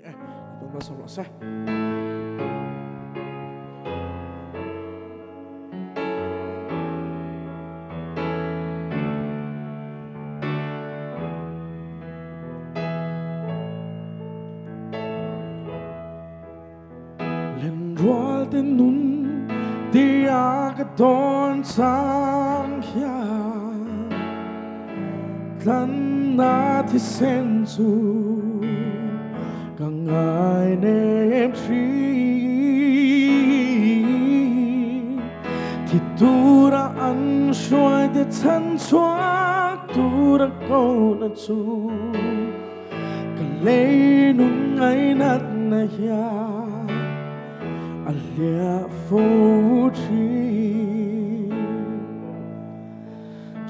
Tuần mà xong rồi sẽ lên roal tên nun đi cái đón sáng ya lần na thì sen su càng ngày nếm chi thì tu ra ăn xoay để thân xóa tu ra câu na chu càng lấy nun ngày nát na ya alia phố chi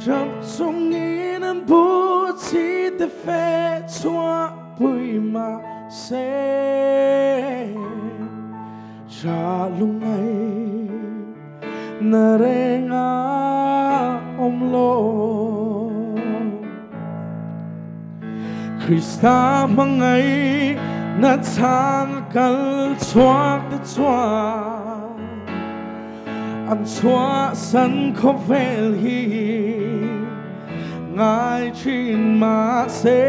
chập Chungin an bút chi te phê xóa bụi mà sẽ cha lung ai na renga om lo Krista mangai na chang kal chuak te chua an chua san kho vel hi ngai chin ma se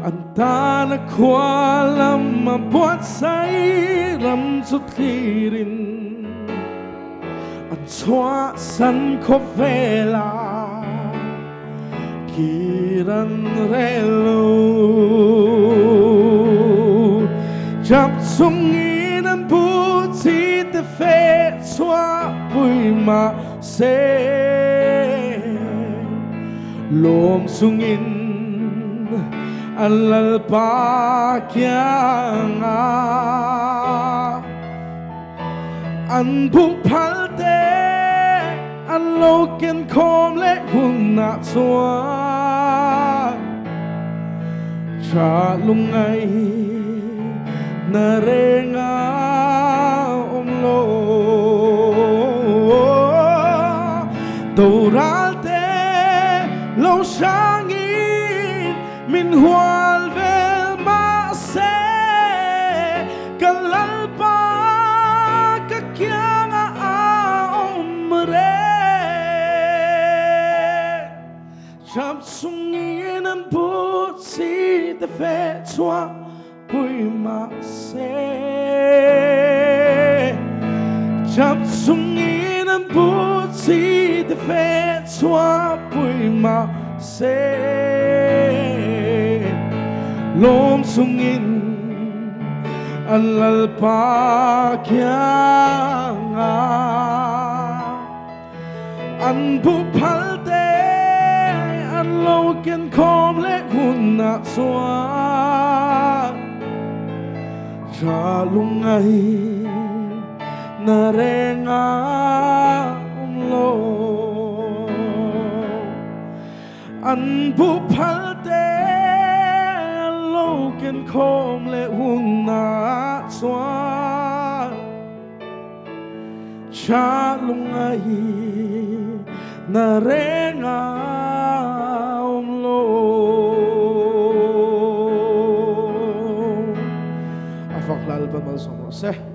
an ta na khwa lam ma buat sai ram chút khirin an chua san kho vela kiran relo chập Chungin an bút chi te phê xóa bụi mà sẽ lom Chungin alal pa kyang an bu phal te an lo ken khom le hun na chua cha lung ai na renga om lo doral te lo sangin min hual vel ma se kalal pa ka kyang om re chập Chungin an bút chi te phê xóa bụi mà sẽ chập Chungin an bút chi te phê xóa bụi mà sẽ lom Chungin an lal pa kyang an bu phal te an lo ken khom le hun na chua cha lung ai na renga om lo an bu phal te an lo ken khom le hun na chua cha lung ai na renga om lo afak lal ba mal som se